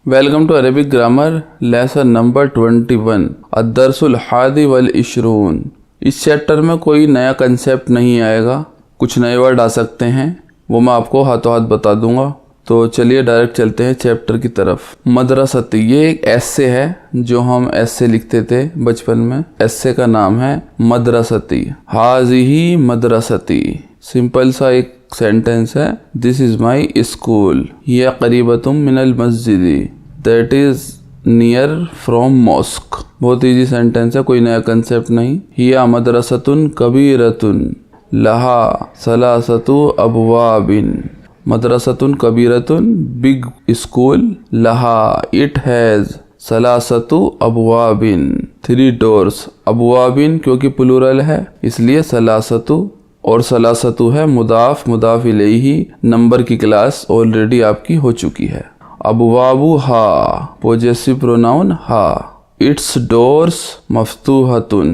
Welcome to Arabic grammar lesson number 21 अद्दरसुल हादी वल इशरून। इस चैप्टर में कोई नया कंसेप्ट नहीं आएगा, कुछ नए वर्ड आ सकते हैं, वो मैं आपको हाथों हाथ बता दूंगा। तो चलिए डायरेक्ट चलते हैं चैप्टर की तरफ। मदरसती, ये एक एस्से है जो हम एस्से लिखते थे बचपन में। एस्से का नाम है मदरसती। हाज़िही मदरसती, सिंपल सा एक सेंटेंस है। दिस इज़ माई स्कूल, यह करीबतुम मिनल मस्जिदी, that is near from mosque. बहुत ईजी सेंटेंस है, कोई नया कंसेप्ट नहीं। हिया मदरसतुन कबीरतुन लहा सलासतु अबवाबिन। मदरसतुन कबीरतुन, बिग स्कूल। लहा, इट हैज़। सलासतु अबवाबिन, 3 डोर्स। अबवाबिन क्योंकि प्लूरल है इसलिए सलासतु, और सलासतु है मुदाफ मुदाफ इलैही। नंबर की क्लास ऑलरेडी आपकी हो चुकी है। अबवाबु हा, पोजेसिव प्रोनाउन हा। इट्स डोर्स मफ्तूहतुन,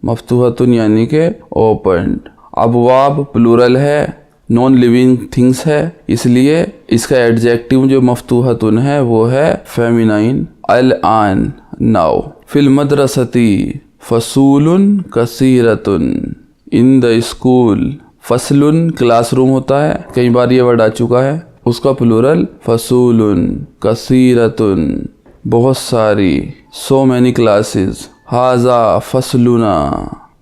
मफ्तूहतुन यानी के ओपन्ड। अबवाब प्लूरल है, नॉन लिविंग थिंग्स है, इसलिए इसका एडजेक्टिव जो मफ्तूहतुन है वो है फेमिनाइन। अल आन, नाउ। फिल मदरसती फसूलुन कसीरतुन, इन द स्कूल। फसलुन क्लासरूम होता है, कई बार ये वर्ड आ चुका है, उसका प्लूरल फसूलुन। कसीरतुन, बहुत सारी, सो मैनी क्लासेस। हाजा फसलुना,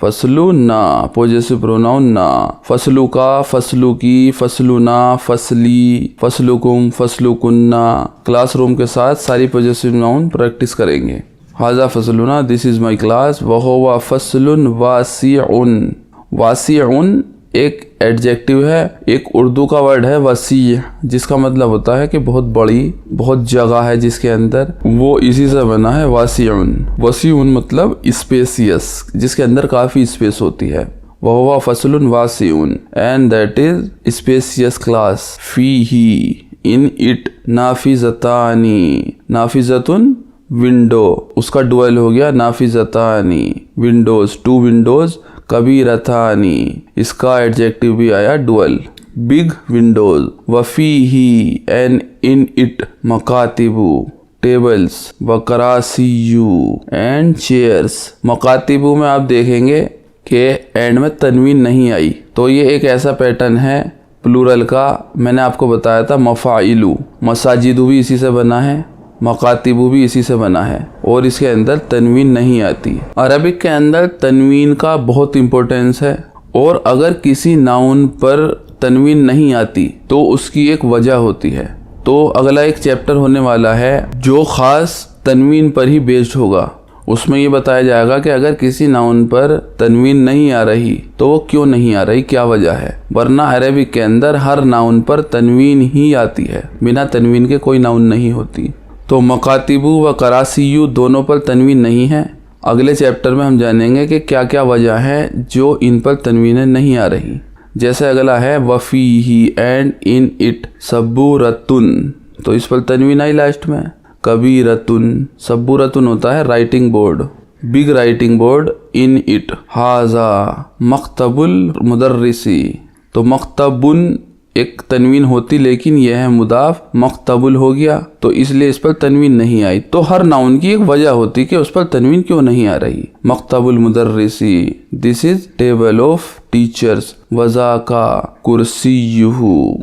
फसलु ना, पोजेसिव प्रोनाउन ना। फसलु का, फसलु की, फसलुना, फसली, फसलुकुम, फसलुकुन्ना। क्लासरूम के साथ सारी पोजेसिव नाउन प्रैक्टिस करेंगे। हाजा फसलुना, दिस इज़ माई क्लास। वहुवा फसलुन वासिउन। वासिउन एक एडजेक्टिव है, एक उर्दू का वर्ड है वसी, जिसका मतलब होता है कि बहुत बड़ी, बहुत जगह है जिसके अंदर, वो इसी से बना है वासिउन। वसीउन मतलब स्पेसियस, जिसके अंदर काफ़ी स्पेस होती है। वहुवा फसलुन वासिउन and that is spacious class. फीही, इन इट। नाफिजतानी, नाफिजतुन विंडो, उसका डुअल हो गया नाफिजतानी, विंडोज, 2 विंडोज। कबीरतानी, इसका एडजेक्टिव भी आया डुअल, बिग विंडोज। वफीही एंड इन इट मकातिबु, टेबल्स। वकरासीयू एंड चेयर्स। मकातिबु में आप देखेंगे कि एंड में तनवीन नहीं आई, तो ये एक ऐसा पैटर्न है प्लूरल का, मैंने आपको बताया था मफाइलू। मसाजिदु भी इसी से बना है, मकातिबु भी इसी से बना है, और इसके अंदर तनवीन नहीं आती। अरबिक के अंदर तनवीन का बहुत इम्पोर्टेंस है, और अगर किसी नाउन पर तनवीन नहीं आती तो उसकी एक वजह होती है। तो अगला एक चैप्टर होने वाला है जो ख़ास तनवीन पर ही बेस्ड होगा। उसमें ये बताया जाएगा कि अगर किसी नाउन पर तनवीन नहीं आ रही तो वो क्यों नहीं आ रही, क्या वजह है। वरना अरबिक के अंदर हर नाउन पर तनवीन ही आती है, बिना तनवीन के कोई नाउन नहीं होती। तो मकातिबु व करासीयू दोनों पर तनवीन नहीं है। अगले चैप्टर में हम जानेंगे कि क्या क्या वजह है जो इन पर तनवीनें नहीं आ रही। जैसे अगला है वफ़ीही एंड इन इट सबूरतुन, तो इस पर तनवीन आई लास्ट में। कबीरतुन, सबूरतुन होता है writing board, big writing board. In it. हाजा मक्तबुल मुदर्रिसी, तो मक्तबुन एक तनवीन होती, लेकिन यह है मुदाफ, मक्तबुल हो गया, तो इसलिए इस पर तनवीन नहीं आई। तो हर नाउन की एक वजह होती कि उस पर तनवीन क्यों नहीं आ रही। मक्तबुल मुदर्रिसी, this is table of teachers. वज़ाका कुर्सियुहु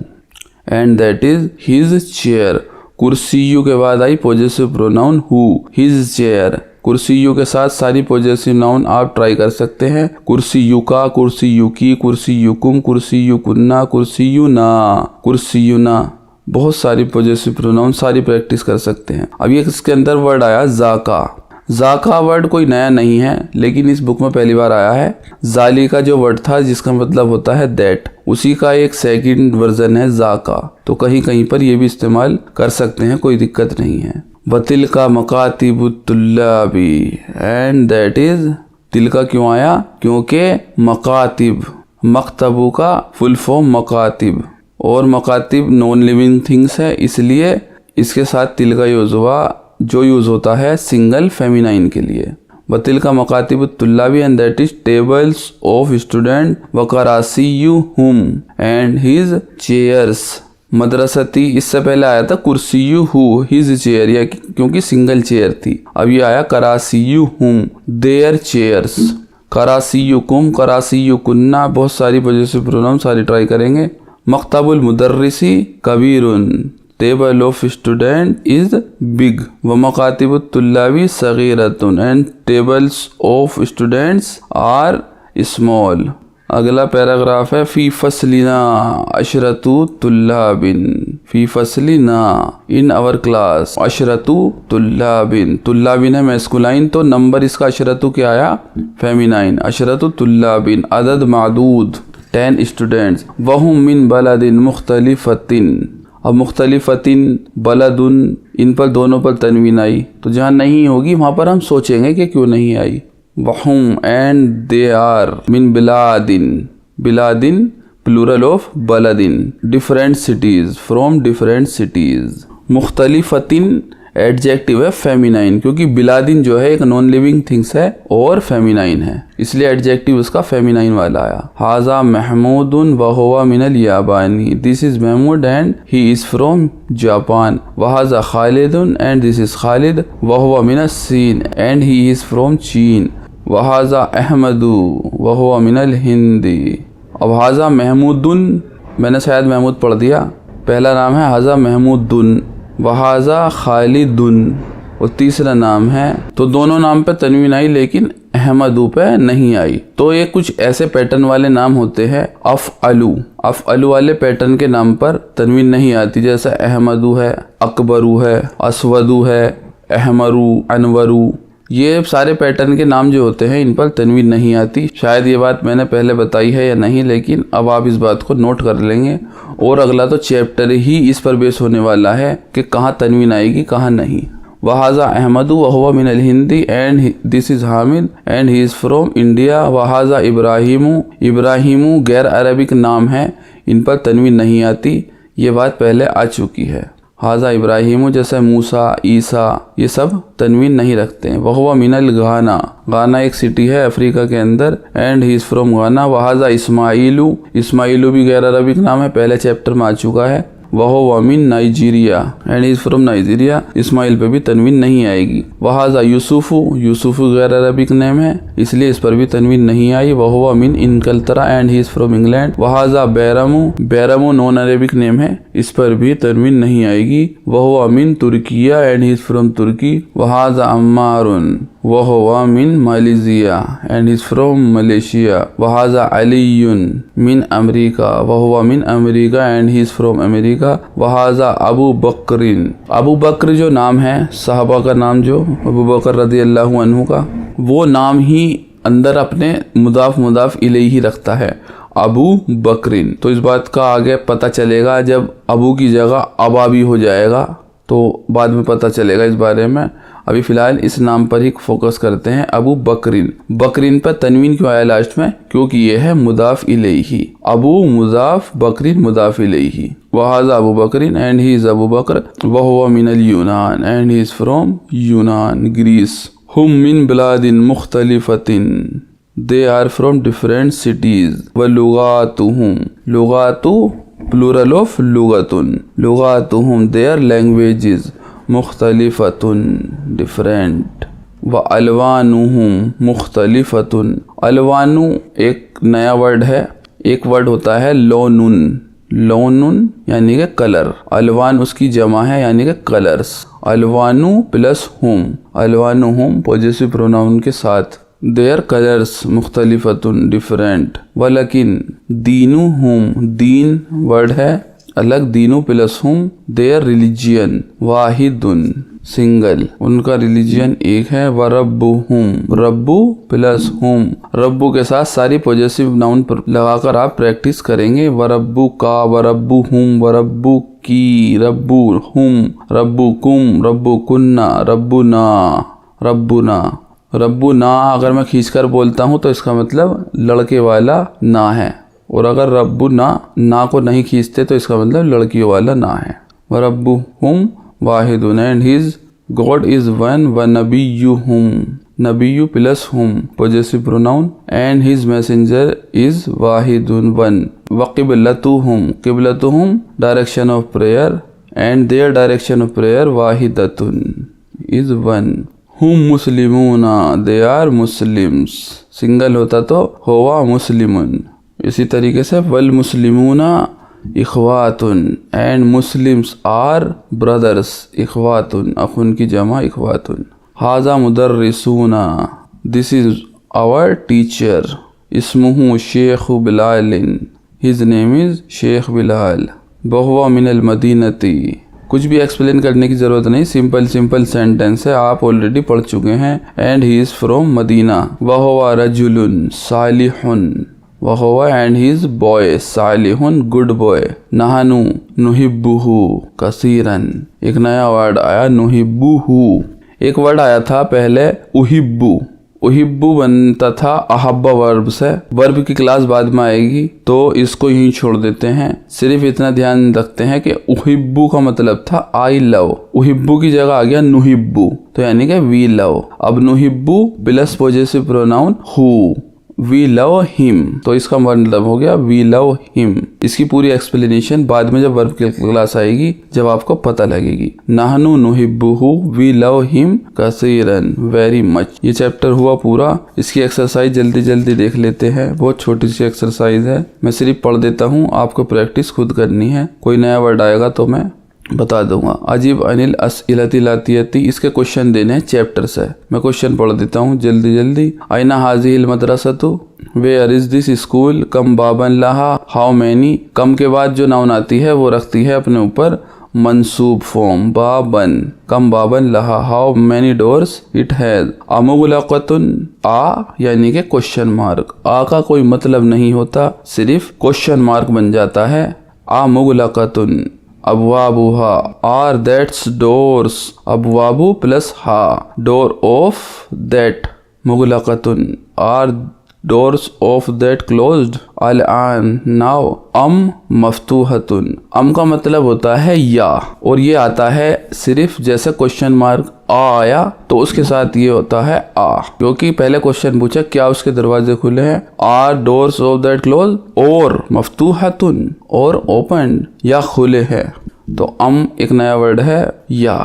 and that is his chair. कुर्सियु के बाद आई पोजेसिव प्रोनाउन हु, हिज चेयर। कुर्सियु के साथ सारी पोजेसिव नाउन आप ट्राई कर सकते हैं। कुर्सियु का, कुर्सियु की, कुर्सियुकुम, कुर्सियुकुन्ना, कुर्सियुना, कुर्सियुना, बहुत सारी पोजेसिव प्रोनाउन सारी प्रैक्टिस कर सकते हैं। अब ये इसके अंदर वर्ड आया जाका। जाका वर्ड कोई नया नहीं है, लेकिन इस बुक में पहली बार आया है। जाली का जो वर्ड था जिसका मतलब होता है दैट, उसी का एक सेकंड वर्जन है जाका। तो कहीं कहीं पर ये भी इस्तेमाल कर सकते हैं, कोई दिक्कत नहीं है। वतिल का मकातिबु तुल्लाबी एंड दैट इज, तिल का क्यों आया, क्योंकि मकातिब, मकतबू का फुल फॉर्म मकातिब, और मकातिब नॉन लिविंग थिंग्स है, इसलिए इसके साथ तिल का यूज हुआ, जो यूज होता है सिंगल फेमिनाइन के लिए। वतिल का मकातिब तुल्लाबी and that is tables of student. वकरासीयु हुम एंड हिज चेयर्स। मदरसती, इससे पहले आया था कुर्सियु हु, हिज चेयर, या क्योंकि सिंगल चेयर थी। अब ये आया करासियु हुम, देयर चेयर्स। करासियुकुम, करासियुकुन्ना, बहुत सारी पॉजिटिव प्रोनाउन सारी ट्राई करेंगे। मक्तबुल मुदर्रिसी कबीरुन, table of student is big. व मकातिबुत तुल्लाबी सगीरतुन, and tables of students are small. अगला पैराग्राफ है फी फसलिना अशरतु तुल्लाबिन, फी फसलिना इन आवर क्लास, अशरतु तुल्लाबिन, तुल्लाबिन है मैस्कुलाइन तो नंबर इसका अशरतु क्या आया, फेमिनाइन। अशरतु तुल्लाबिन, अदद मादूद 10 स्टूडेंट्स। वहुम मिन बलदिन मुख्तलिफतिन, अब मुख्तलिफतिन बलदुन, इन पर दोनों पर तनवीन आई, तो जहाँ नहीं होगी वहाँ पर हम सोचेंगे कि क्यों नहीं आई। वहुम एंड दे आर मिन बिलादिन, बिलादिन प्लूरल ऑफ बलदिन, different cities, from different cities. मुख्तलिफतिन एडजेक्टिव है फेमिनाइन, क्योंकि बिलादिन जो है एक नॉन लिविंग थिंग्स है और फेमिनाइन है, इसलिए एडजेक्टिव उसका फेमिनाइन वाला आया। हाजा महमूदुन व हुवा मिनल याबानी, this is Mahmood and he is from Japan. वहाजा खालिदुन एंड दिस इज खालिद व हुवा मिनस सीन एंड ही इज फ्रॉम चीन। वहाजा अहमदु व हुवा मिनल हिंदी। अब हाजा महमूदुन, मैंने शायद महमूद पढ़ दिया, पहला नाम है हाजा महमूदुन, वहाजा खालिदुन और तीसरा नाम है, तो दोनों नाम पे तनवीन आई लेकिन अहमदू पे नहीं आई। तो ये कुछ ऐसे पैटर्न वाले नाम होते हैं अफ़अलू, अफ़अलू वाले पैटर्न के नाम पर तनवीन नहीं आती, जैसे अहमदू है, अकबरू है, असवदू है, अहमरू, अनवरू, ये सारे पैटर्न के नाम जो होते हैं इन पर तनवीन नहीं आती। शायद ये बात मैंने पहले बताई है या नहीं, लेकिन अब आप इस बात को नोट कर लेंगे। और अगला तो चैप्टर ही इस पर बेस होने वाला है कि कहाँ तनवीन आएगी कहाँ नहीं। वहाजा अहमदु व हुवा मिनल हिंदी and this is Hamid and he is from India. वहाजा इब्राहिमु, इब्राहिमु गैर अरबिक नाम है, इन पर तनवीन नहीं आती, ये बात पहले आ चुकी है। हाजा इब्राहिमु जैसे मूसा, ईसा, ये सब तनवीन नहीं रखते हैं। वहुवा मिनल गाना, गाना एक सिटी है अफ्रीका के अंदर, एंड ही इज़ फ्रॉम गाना। वहाजा इस्माइलू, इस्माइलू भी गैर अरबिक नाम है, पहले चैप्टर में आ चुका है। वहुवा मिन Nigeria and he is from Nigeria, इस्माइल पे भी तनवीन नहीं आएगी। वहाजा यूसुफु, यूसुफु गैर अरबिक नेम है, इसलिए इस पर भी तनवीन नहीं आई। वहुवा मिन इनकलतरा and he is from England. वहाजा बैरमु, बैरमु नॉन अरेबिक नेम है, इस पर भी तनवीन नहीं आएगी। वहुवा मिन तुर्किया एंड ही इज़ फ्रॉम तुर्की। वहाजा अम्मारुन, वहुवा मिन मलेशिया एंड इज़ फ्रॉम मलेशिया। वहाजा अलीयुन मिन अमरीका, वहुवा मिन अमरीका and he is from America. वहाजा अबू बकरिन, अबू बकर जो नाम है साहबा का नाम, जो अबू बकर रज़ी अल्लाहु अन्हु का, वो नाम ही अंदर अपने मुदाफ मुदाफ इलैहि रखता है, अबू बकरिन। तो इस बात का आगे पता चलेगा जब अबू की जगह अबा भी हो जाएगा, तो बाद में पता चलेगा इस बारे में। अभी फ़िलहाल इस नाम पर ही फोकस करते हैं, अबू बकरिन। बकरिन पर तनवीन क्यों आया लास्ट में, क्योंकि ये है मुदाफ इलैहि, अबू मुदाफ, बकरिन मुदाफ इलैहि। वहाजा अबू बकरिन and he is Abu Bakr. वहुवा मिनल यूनान एंड ही इज़ फ्रॉम यूनान, ग्रीस। हुम मिन बिलादिन मुख्तलिफतिन, they are from different cities. व लुगातुहुम, लुगातु प्लूरल ऑफ लुगतुन, लुगातुहुम देयर लैंग्वेजेस, मुख्तलिफतुन डिफरेंट। व अलवानुहुम मुख्तलिफतुन, अलवानु एक नया वर्ड है, एक वर्ड होता है लोनुन, लोनुन यानी कि कलर, अलवान उसकी जमा है यानी कि कलर्स। अलवानु प्लस हुम, अलवानुहुम पॉजिटिव प्रोनाउन के साथ, there colours मुख्तलिफतुन different. वलकिन दीनुहुम, Deen word है अलग, दीनु प्लस हुम, देयर रिलीजियन वाहिदुन सिंगल, उनका रिलीजियन एक है। व रब्बुहुम, रब्बु प्लस हुम, रब्बु के साथ सारी पॉजिटिव नाउन पर लगाकर आप प्रैक्टिस करेंगे। व रब्बु का, व रब्बु हुम, व रब्बु की, रब्बु हुम, रब्बु कुम, रब्बु कुन्ना, रब्बुना, रब्बुना। रब्बु ना अगर मैं खींचकर बोलता हूँ तो इसका मतलब लड़के वाला ना है, और अगर रब्बु ना को नहीं खींचते तो इसका मतलब लड़कियों वाला ना है। व रब्बुहुम वाहिदुन and his God is one. व नबियुहुम, नबियु प्लस हुम possessive pronoun and his messenger is वाहिदुन वन व क़िबलतुहुम direction of prayer and their direction of prayer वाहिदतुन इज वन हुम मुस्लिमूना दे आर मुस्लिम्स सिंगल होता तो हुवा मुस्लिमुन। इसी तरीके से वल मुस्लिमूना इख्वातुन एंड मुस्लिम्स आर ब्रदर्स इख्वातुन अखुन की जमा इख्वातुन। हाजा मुदर्रिसूना दिस इज आवर टीचर इस्मुहु Sheikh बिलालिन his name is Sheikh Bilal बहुवा मिनल मदीनती। कुछ भी एक्सप्लेन करने की ज़रूरत नहीं, सिंपल सेंटेंस है, आप ऑलरेडी पढ़ चुके हैं। And he is from Medina वहुवा रजुलुन सालिहुन वहुवा एंड ही इज़ बॉय सालिहुन गुड बॉय। नहनु नुहिब्बुहु कसीरन एक नया वर्ड आया नुहिब्बुहु। एक वर्ड आया था पहले उहिब्बु, उहिब्बु बनता था अहब्बा वर्ब से। वर्ब की क्लास बाद में आएगी तो इसको यूं छोड़ देते हैं। सिर्फ इतना ध्यान रखते हैं कि उहिब्बु का मतलब था आई लव, उहिब्बु की जगह आ गया नुहिब्बु तो यानी कि वी लव। अब नुहिब्बु प्लस पॉजेसिव प्रोनाउन हु वी लव हिम तो इसका मतलब हो गया वी लव हिम। इसकी पूरी एक्सप्लेनेशन बाद में जब वर्ब की क्लास आएगी जब आपको पता लगेगी। नहनु नुहिब्बुहु वी लव हिम कसीरन वेरी मच। ये चैप्टर हुआ पूरा। इसकी एक्सरसाइज जल्दी देख लेते हैं। बहुत छोटी सी एक्सरसाइज है, मैं सिर्फ पढ़ देता हूँ, आपको प्रैक्टिस खुद करनी है। कोई नया वर्ड आएगा तो मैं बता दूंगा। अजीब अनिल असइलती लातियती इसके क्वेश्चन देने हैं चैप्टर से। मैं क्वेश्चन पढ़ देता हूँ जल्दी। आइना हाजिल मदरसतु वेयर इज दिस स्कूल कम बाबन लहा हाउ मैनी। कम के बाद जो नाउन आती है वो रखती है अपने ऊपर मंसूब फॉर्म बाबन कम बाबन लहा how many doors it has. अमुगलकतुन आ यानी कि क्वेश्चन मार्क। आ का कोई मतलब नहीं होता, सिर्फ क्वेश्चन मार्क बन जाता है। अमुगलकतुन अबवाबुहा आर दैट्स डोर्स अबवाबु प्लस हा डोर ऑफ दैट मुगलकतुन are doors of that closed अल आन नाउ अम मफ्तूहतुन। अम का मतलब होता है या और ये आता है सिर्फ जैसे क्वेश्चन मार्क आ आया तो उसके साथ ये होता है आ, क्योंकि पहले क्वेश्चन पूछा क्या उसके दरवाजे खुले हैं। Are doors of that close और मफ्तूहतुन और ओपन या खुले हैं। तो अम एक नया वर्ड है या।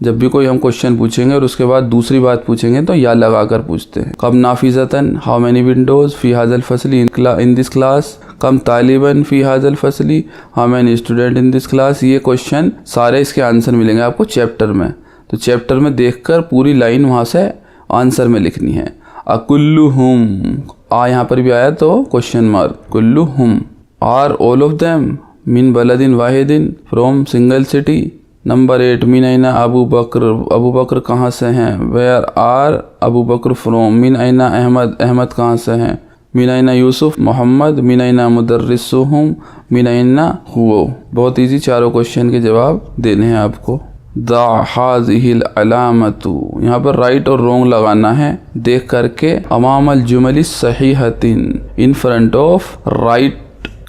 जब भी कोई हम क्वेश्चन पूछेंगे और उसके बाद दूसरी बात पूछेंगे तो या लगाकर पूछते हैं। कम नाफिजतन हाउ मेनी विंडोज फी हाजल फसली in this class. Come Taliban फी हाजल फसली how many student in this class. ये क्वेश्चन सारे इसके आंसर मिलेंगे आपको चैप्टर में। तो चैप्टर में देखकर पूरी लाइन वहाँ से आंसर में लिखनी है। अकुल्लुहुम आ यहाँ पर भी आया तो क्वेश्चन मार्क। कुल्लुहुम आर ऑल ऑफ देम मिन बलदिन वाहिदिन फ्रॉम सिंगल सिटी। नंबर 8 मिन ऐना अबू बकर कहाँ से हैं। Where are Abu Bakr from. मिन ऐना अहमद कहाँ से हैं। मिन ऐना यूसुफ मोहम्मद। मिन ऐना मुदर्रिसुहुम मिन ऐना हुओ। बहुत इजी, चारों क्वेश्चन के जवाब देने हैं आपको। दा हाज़िहिल अलामतु यहाँ पर राइट और रॉन्ग लगाना है देख करके। अमामल जुमली सहीहतिन in front of right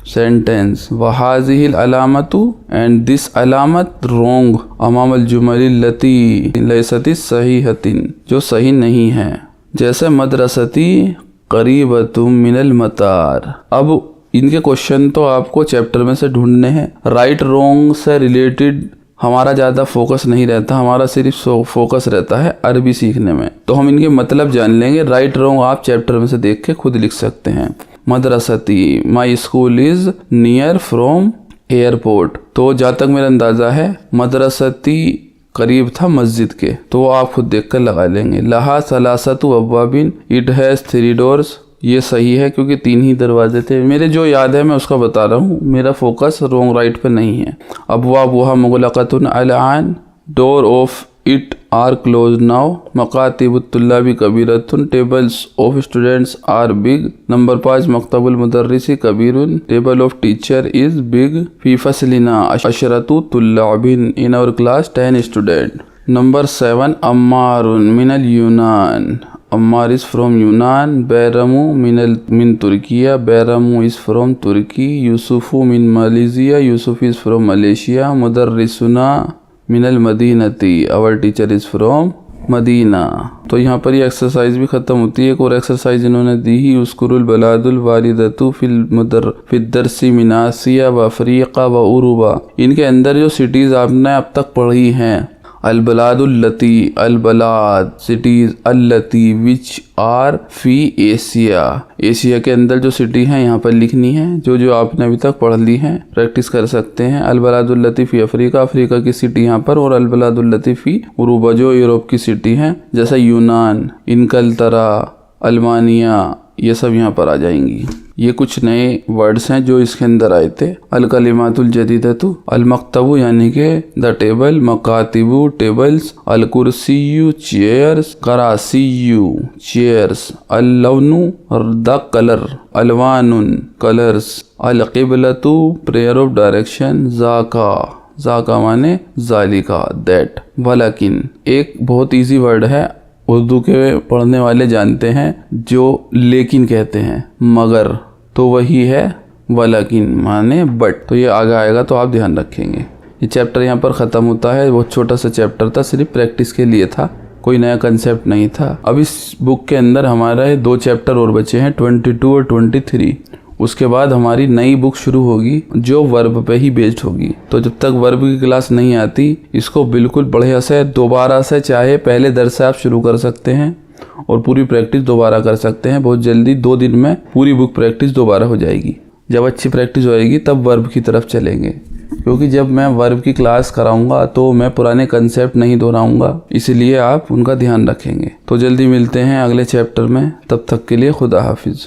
sentence. वहाज़िहिल अलामतु एंड दिस अलामत रॉन्ग अमामल जुमली लती लैसती सहीहतिन जो सही नहीं है। जैसे मदरसती करीबतुम मिनल मतार। अब इनके क्वेश्चन तो आपको चैप्टर में से ढूंढने हैं। राइट रॉन्ग से रिलेटेड हमारा ज़्यादा फोकस नहीं रहता, हमारा सिर्फ फोकस रहता है अरबी सीखने में। तो हम इनके मतलब जान लेंगे। राइट रॉन्ग आप चैप्टर में से देख के खुद लिख सकते हैं। मदरसती my school is near from airport. तो जहाँ तक मेरा अंदाज़ा है मदरसती करीब था मस्जिद के, तो वो आप खुद देख कर लगा लेंगे। लहा सलासतु अब्वाबिन इट हैज़ 3 डोर्स। ये सही है क्योंकि 3 ही दरवाजे थे। मेरे जो याद है मैं उसका बता रहा हूँ, मेरा फोकस रॉन्ग राइट पे नहीं है। अबवाबुहा मुगलक़तुन अल-आन door of it are close now. मकातिबुत तुल्लाबी कबीरतुन tables of students are big. Number 5 मकतबुल मुदर्रिसी कबीरुन table of teacher is big. फी फसलिना अशरतु तुल्लाबिन in our class 10 student. Number 7 अम्मारुन मिनल यूनान। अम्मार इज फ्रॉम यूनान। बैरमू मिन तुर्किया। बैरमू इज फ्रॉम तुर्की। यूसुफू मिन मलेशिया। Yusuf is from Malaysia. मुदर्रिसुना मिनल मदीनती our teacher is from Medina. तो यहाँ पर ये एक्सरसाइज भी ख़त्म होती है। एक और एक्सरसाइज इन्होंने दी ही, उसकुरुल बलादुल वारिदतु फिद्दरसी मिनासिया व अफ्रीका व उरुबा। इनके अंदर जो सिटीज़ आपने अब तक पढ़ी हैं, अलबलादुल्लती, अलबलाद सिटीज़, अल्लती विच आर फी एशिया, एशिया के अंदर जो सिटी हैं यहाँ पर लिखनी है, जो जो आपने अभी तक पढ़ ली हैं प्रैक्टिस कर सकते हैं। अलबलादुल्लती फ़ी अफ्रीका, अफ्रीका की सिटी यहाँ पर, और अलबलादुल्लती फ़ी उरूबा जो यूरोप की सिटी हैं, जैसा यूनान, इनकलतरा, अल्मानिया, ये सब यहाँ पर आ जाएंगी। ये कुछ नए वर्ड्स हैं जो इसके अंदर आए थे। अलकलिमातुल जदीदतु, अलमक्तबु यानी कि द टेबल, मकातिबु टेबल्स, अलकुर्सियु चेयर्स, करासियु चेयर्स, अल्लवनु द कलर, अलवानुन कलर्स, अलकिबलतु प्रेयर ऑफ डायरेक्शन, जाका माने जालिका दैट। वलाकिन एक बहुत इजी वर्ड है, उर्दू के पढ़ने वाले जानते हैं, जो लेकिन कहते हैं, मगर, तो वही है वलाकिन माने बट। तो ये आगे आएगा तो आप ध्यान रखेंगे। ये चैप्टर यहाँ पर ख़त्म होता है। बहुत छोटा सा चैप्टर था, सिर्फ प्रैक्टिस के लिए था, कोई नया कंसेप्ट नहीं था। अब इस बुक के अंदर हमारे 2 चैप्टर और बचे हैं, 22 और 23। उसके बाद हमारी नई बुक शुरू होगी जो वर्ब पे ही बेस्ड होगी। तो जब तक वर्ब की क्लास नहीं आती, इसको बिल्कुल बढ़िया से दोबारा से, चाहे पहले दर्स से आप शुरू कर सकते हैं और पूरी प्रैक्टिस दोबारा कर सकते हैं। बहुत जल्दी 2 दिन में पूरी बुक प्रैक्टिस दोबारा हो जाएगी। जब अच्छी प्रैक्टिस होएगी तब वर्ब की तरफ चलेंगे, क्योंकि जब मैं वर्ब की क्लास कराऊंगा तो मैं पुराने कंसेप्ट नहीं दोहराऊंगा, इसलिए आप उनका ध्यान रखेंगे। तो जल्दी मिलते हैं अगले चैप्टर में, तब तक के लिए खुदा हाफिज़।